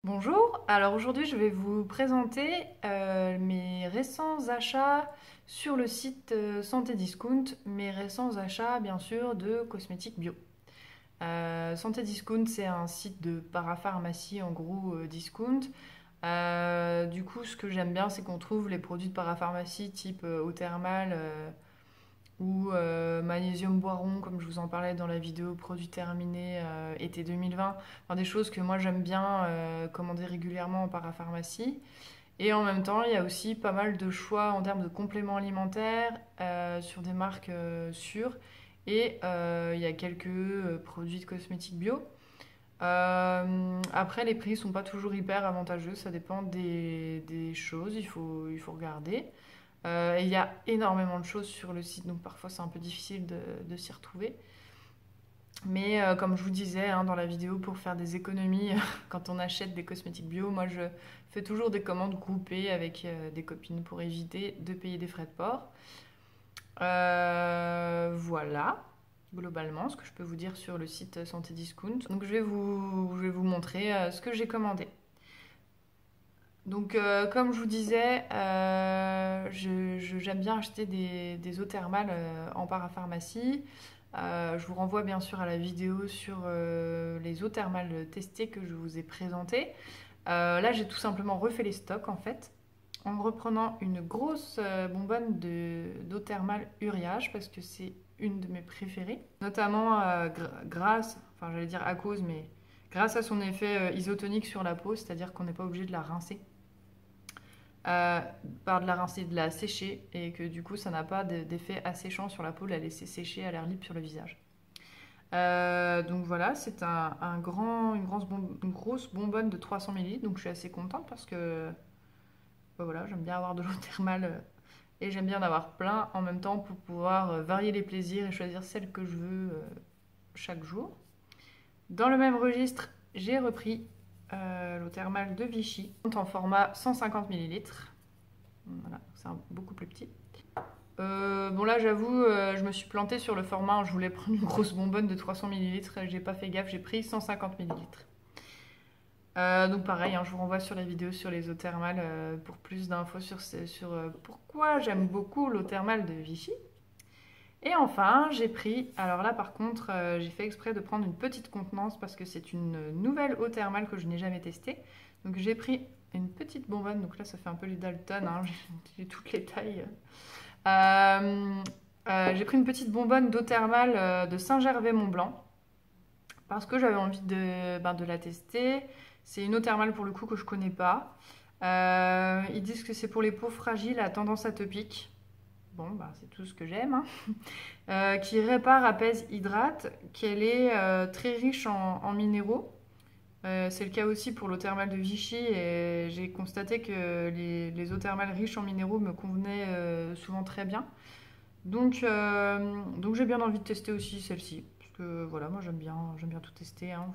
Bonjour, alors aujourd'hui je vais vous présenter mes récents achats sur le site Santé Discount, mes récents achats bien sûr de cosmétiques bio. Santé Discount, c'est un site de parapharmacie en gros discount. Du coup ce que j'aime bien c'est qu'on trouve les produits de parapharmacie type eau thermale ou magnésium boiron, comme je vous en parlais dans la vidéo produit terminé été 2020. Enfin, des choses que moi j'aime bien commander régulièrement en parapharmacie. Et en même temps, il y a aussi pas mal de choix en termes de compléments alimentaires sur des marques sûres. Et il y a quelques produits de cosmétiques bio. Après, les prix sont pas toujours hyper avantageux, ça dépend des choses, il faut regarder. Et il y a énormément de choses sur le site, donc parfois c'est un peu difficile de s'y retrouver. Mais comme je vous disais hein, dans la vidéo, pour faire des économies quand on achète des cosmétiques bio, moi je fais toujours des commandes groupées avec des copines pour éviter de payer des frais de port. Voilà, globalement, ce que je peux vous dire sur le site Santé Discount. Donc je vais vous montrer ce que j'ai commandé. Donc, comme je vous disais, j'aime bien acheter des eaux thermales en parapharmacie. Je vous renvoie bien sûr à la vidéo sur les eaux thermales testées que je vous ai présentées. Là, j'ai tout simplement refait les stocks en fait, en reprenant une grosse bonbonne d'eau thermale Uriage parce que c'est une de mes préférées, notamment grâce, enfin j'allais dire à cause, mais grâce à son effet isotonique sur la peau, c'est-à-dire qu'on n'est pas obligé de la rincer par de la rincer, de la sécher, et que du coup ça n'a pas d'effet asséchant sur la peau, de la laisser sécher à l'air libre sur le visage. Donc voilà, c'est une grosse bonbonne de 300 ml, donc je suis assez contente parce que voilà, j'aime bien avoir de l'eau thermale et j'aime bien en avoir plein en même temps pour pouvoir varier les plaisirs et choisir celle que je veux chaque jour. Dans le même registre, j'ai repris l'eau thermale de Vichy en format 150 ml. Voilà, c'est beaucoup plus petit. Bon là j'avoue, je me suis plantée sur le format, je voulais prendre une grosse bonbonne de 300 ml, j'ai pas fait gaffe, j'ai pris 150 ml. Donc pareil, hein, je vous renvoie sur la vidéo sur les eaux thermales pour plus d'infos sur pourquoi j'aime beaucoup l'eau thermale de Vichy. Et enfin, j'ai pris, alors là par contre, j'ai fait exprès de prendre une petite contenance parce que c'est une nouvelle eau thermale que je n'ai jamais testée. Donc j'ai pris une petite bonbonne, donc là ça fait un peu les Dalton, hein, j'ai toutes les tailles. J'ai pris une petite bonbonne d'eau thermale de Saint-Gervais-Mont-Blanc parce que j'avais envie de la tester. C'est une eau thermale pour le coup que je connais pas. Ils disent que c'est pour les peaux fragiles à tendance atopique. Bon, bah, c'est tout ce que j'aime. Hein. Qui répare, apaise, hydrate, qu'elle est très riche en minéraux. C'est le cas aussi pour l'eau thermale de Vichy et j'ai constaté que les eaux thermales riches en minéraux me convenaient souvent très bien. Donc j'ai bien envie de tester aussi celle-ci. Parce que voilà, moi j'aime bien tout tester. Hein.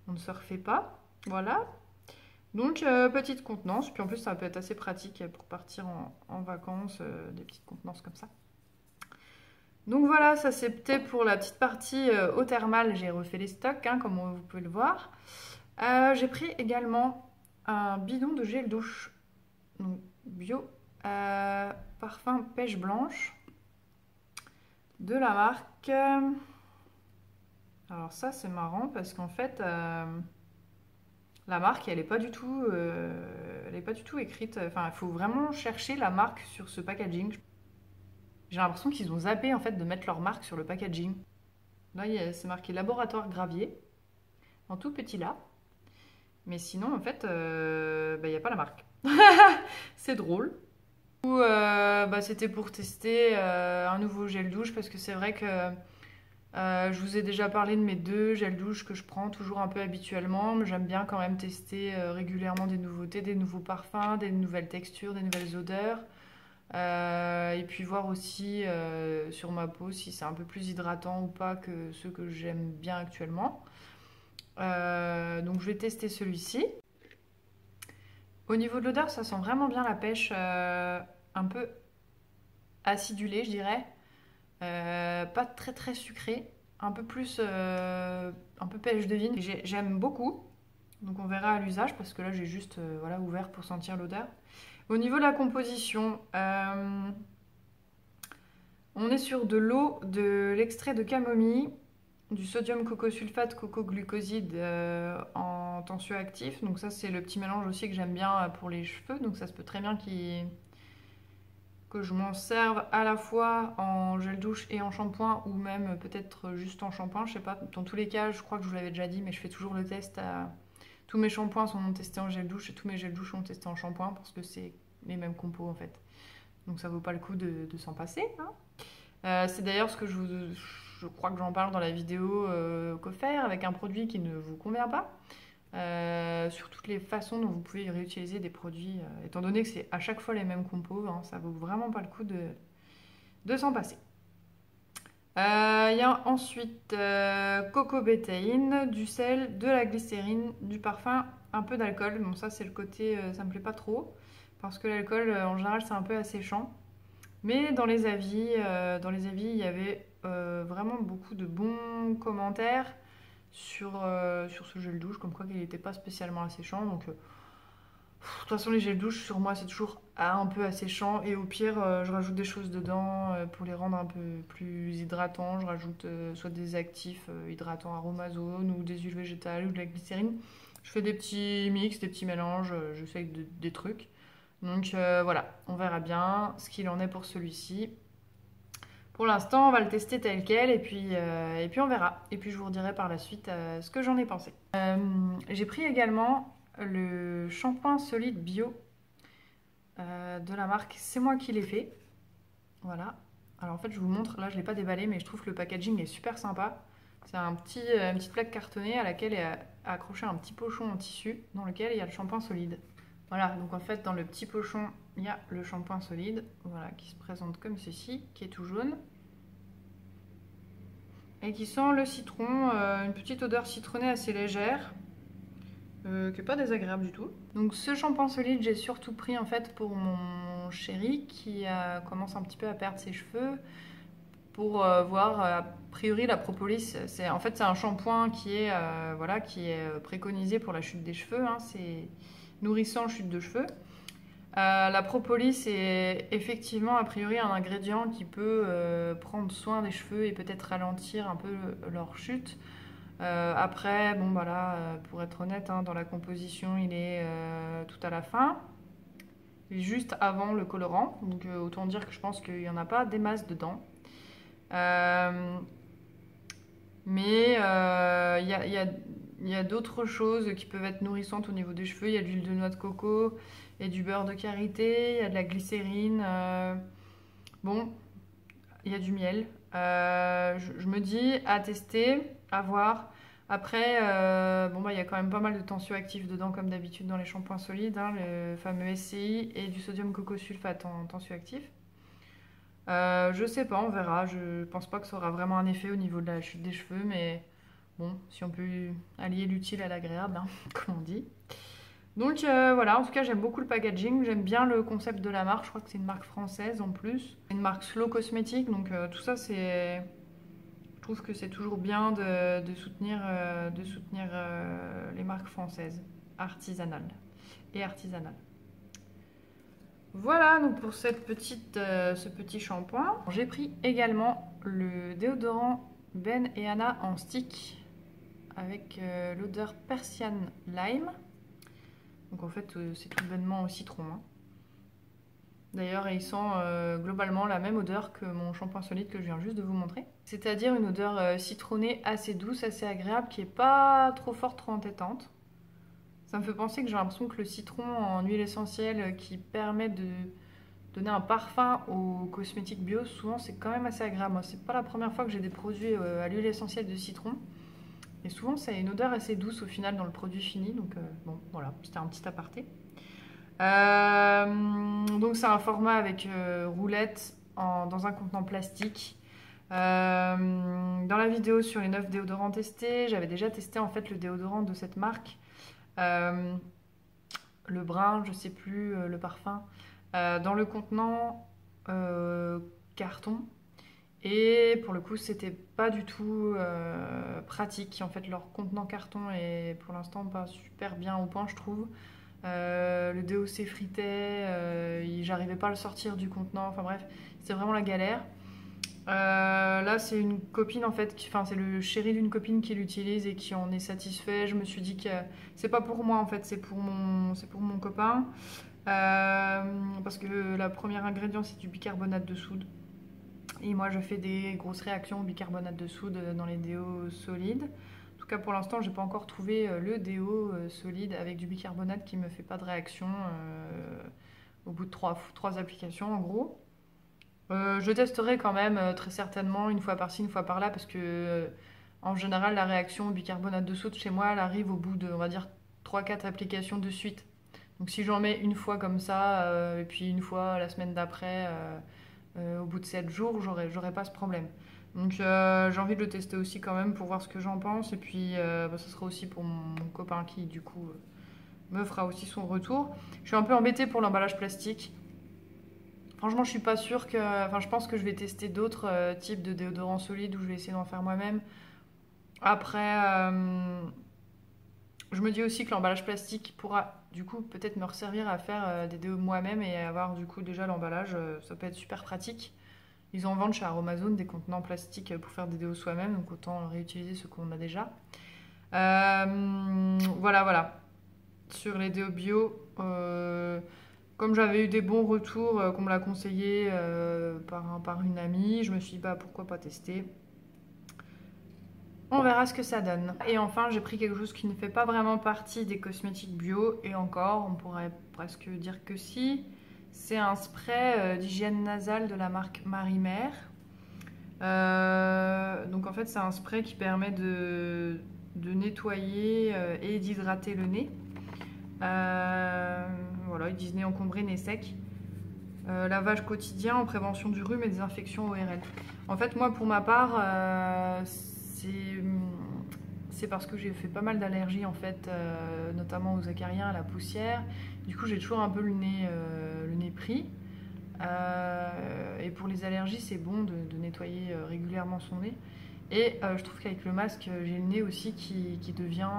On ne se refait pas. Voilà. Donc petite contenance. Puis en plus ça peut être assez pratique pour partir en vacances, des petites contenances comme ça. Donc voilà, ça c'était pour la petite partie eau thermale. J'ai refait les stocks, hein, comme vous pouvez le voir. J'ai pris également un bidon de gel douche, donc bio, parfum pêche blanche, de la marque. Alors ça c'est marrant parce qu'en fait la marque elle n'est pas du tout, écrite. Enfin il faut vraiment chercher la marque sur ce packaging. J'ai l'impression qu'ils ont zappé en fait de mettre leur marque sur le packaging. Là c'est marqué laboratoire Gravier en tout petit là. Mais sinon, en fait, il n'y a pas la marque. C'est drôle. C'était pour tester un nouveau gel douche parce que c'est vrai que je vous ai déjà parlé de mes deux gels douche que je prends toujours un peu habituellement. Mais j'aime bien quand même tester régulièrement des nouveautés, des nouveaux parfums, des nouvelles textures, des nouvelles odeurs. Et puis voir aussi sur ma peau si c'est un peu plus hydratant ou pas que ceux que j'aime bien actuellement. Donc je vais tester celui-ci. Au niveau de l'odeur, ça sent vraiment bien la pêche, un peu acidulée, je dirais. Pas très très sucrée, un peu plus, un peu pêche de vigne. J'aime beaucoup. Donc on verra à l'usage parce que là j'ai juste voilà, ouvert pour sentir l'odeur. Au niveau de la composition, on est sur de l'eau, de l'extrait de camomille, du sodium coco-sulfate, coco-glucoside en tensioactif. Donc ça c'est le petit mélange aussi que j'aime bien pour les cheveux. Donc ça se peut très bien que je m'en serve à la fois en gel douche et en shampoing ou même peut-être juste en shampoing. Je sais pas, dans tous les cas je crois que je vous l'avais déjà dit mais je fais toujours le test. Tous mes shampoings sont testés en gel douche et tous mes gels douche sont testés en shampoing parce que c'est les mêmes compos en fait. Donc ça vaut pas le coup de s'en passer. Hein. C'est d'ailleurs ce que je crois que j'en parle dans la vidéo qu'offert avec un produit qui ne vous convient pas. Sur toutes les façons dont vous pouvez réutiliser des produits, étant donné que c'est à chaque fois les mêmes compos, hein, ça vaut vraiment pas le coup de s'en passer. Il y a ensuite coco bétaïne, du sel, de la glycérine, du parfum, un peu d'alcool. Bon ça c'est le côté, ça me plaît pas trop parce que l'alcool en général c'est un peu asséchant. Mais dans les avis, il y avait vraiment beaucoup de bons commentaires sur ce gel douche, comme quoi il n'était pas spécialement asséchant. Donc, de toute façon, les gels douche, sur moi, c'est toujours un peu asséchant. Et au pire, je rajoute des choses dedans pour les rendre un peu plus hydratants. Je rajoute soit des actifs hydratants aromazone ou des huiles végétales ou de la glycérine. Je fais des petits mix, des petits mélanges, je fais des trucs. Donc voilà, on verra bien ce qu'il en est pour celui-ci. Pour l'instant, on va le tester tel quel et puis on verra. Et puis je vous redirai par la suite ce que j'en ai pensé. J'ai pris également le shampoing solide bio de la marque C'est moi qui l'ai fait. Voilà. Alors en fait, je vous montre, là je ne l'ai pas déballé, mais je trouve que le packaging est super sympa. C'est une petite plaque cartonnée à laquelle est accroché un petit pochon en tissu dans lequel il y a le shampoing solide. Voilà, donc en fait dans le petit pochon, il y a le shampoing solide, voilà, qui se présente comme ceci, qui est tout jaune. Et qui sent le citron, une petite odeur citronnée assez légère, qui n'est pas désagréable du tout. Donc ce shampoing solide, j'ai surtout pris en fait pour mon chéri qui commence un petit peu à perdre ses cheveux, pour voir a priori la propolis. En fait c'est un shampoing qui est, voilà, qui est préconisé pour la chute des cheveux, hein, c'est nourrissant chute de cheveux. La propolis est effectivement a priori un ingrédient qui peut prendre soin des cheveux et peut-être ralentir un peu leur chute. Après, bon bah là, pour être honnête, hein, dans la composition, il est tout à la fin, juste avant le colorant. Donc autant dire que je pense qu'il n'y en a pas des masses dedans. Mais il y a d'autres choses qui peuvent être nourrissantes au niveau des cheveux. Il y a de l'huile de noix de coco et du beurre de karité, il y a de la glycérine. Bon, il y a du miel. Je me dis à tester, à voir. Après, bon, bah, il y a quand même pas mal de tensioactifs dedans, comme d'habitude dans les shampoings solides, hein, le fameux SCI et du sodium coco-sulfate en tensioactif. Je sais pas, on verra. Je pense pas que ça aura vraiment un effet au niveau de la chute des cheveux, mais bon, si on peut allier l'utile à l'agréable, hein, comme on dit. Donc voilà, en tout cas j'aime beaucoup le packaging, j'aime bien le concept de la marque, je crois que c'est une marque française en plus. Une marque Slow Cosmétique, donc tout ça c'est... Je trouve que c'est toujours bien de soutenir les marques françaises, artisanales et artisanales. Voilà donc pour ce petit shampoing. J'ai pris également le déodorant Ben et Anna en stick avec l'odeur Persian Lime. Donc en fait c'est tout bonnement au citron. Hein. D'ailleurs il sent globalement la même odeur que mon shampoing solide que je viens juste de vous montrer. C'est-à-dire une odeur citronnée assez douce, assez agréable, qui n'est pas trop forte, trop entêtante. Ça me fait penser que j'ai l'impression que le citron en huile essentielle qui permet de donner un parfum aux cosmétiques bio, souvent c'est quand même assez agréable. C'est pas la première fois que j'ai des produits à l'huile essentielle de citron. Et souvent c'est une odeur assez douce au final dans le produit fini. Donc bon voilà, c'était un petit aparté. Donc c'est un format avec roulette dans un contenant plastique. Dans la vidéo sur les 9 déodorants testés, j'avais déjà testé en fait le déodorant de cette marque. Le brun, je sais plus, le parfum, dans le contenant carton. Et pour le coup, c'était pas du tout pratique. En fait, leur contenant carton est pour l'instant pas super bien au point, je trouve. Le déo s'effritait, j'arrivais pas à le sortir du contenant. Enfin bref, c'est vraiment la galère. Là, c'est une copine en fait, enfin c'est le chéri d'une copine qui l'utilise et qui en est satisfait. Je me suis dit que c'est pas pour moi en fait, c'est pour mon copain. Parce que la première ingrédient c'est du bicarbonate de soude. Et moi, je fais des grosses réactions au bicarbonate de soude dans les déos solides. En tout cas, pour l'instant, j'ai pas encore trouvé le déo solide avec du bicarbonate qui me fait pas de réaction au bout de trois applications en gros. Je testerai quand même très certainement une fois par-ci, une fois par-là parce que en général, la réaction au bicarbonate de soude chez moi, elle arrive au bout de, on va dire, 3-4 applications de suite. Donc si j'en mets une fois comme ça, et puis une fois la semaine d'après, au bout de 7 jours, j'aurais pas ce problème. Donc j'ai envie de le tester aussi quand même pour voir ce que j'en pense. Et puis ce sera aussi pour mon copain qui du coup me fera aussi son retour. Je suis un peu embêtée pour l'emballage plastique. Franchement, je suis pas sûre que. Enfin, je pense que je vais tester d'autres types de déodorants solides où je vais essayer d'en faire moi-même. Après, je me dis aussi que l'emballage plastique pourra du coup peut-être me resservir à faire des déos moi-même et avoir du coup déjà l'emballage. Ça peut être super pratique. Ils en vendent chez Aromazone des contenants plastiques pour faire des déos soi-même, donc autant réutiliser ce qu'on a déjà. Voilà, voilà. Sur les déos bio, comme j'avais eu des bons retours, qu'on me l'a conseillé par une amie, je me suis dit bah, pourquoi pas tester. On verra ce que ça donne. Et enfin, j'ai pris quelque chose qui ne fait pas vraiment partie des cosmétiques bio, et encore, on pourrait presque dire que si. C'est un spray d'hygiène nasale de la marque Marie-Mère. Donc en fait, c'est un spray qui permet de nettoyer et d'hydrater le nez. Voilà, ils disent nez encombré, nez sec. Lavage quotidien en prévention du rhume et des infections ORL. En fait, moi, pour ma part, c'est parce que j'ai fait pas mal d'allergies, en fait, notamment aux acariens, à la poussière. Du coup, j'ai toujours un peu le nez pris. Et pour les allergies, c'est bon de nettoyer régulièrement son nez. Et je trouve qu'avec le masque, j'ai le nez aussi qui devient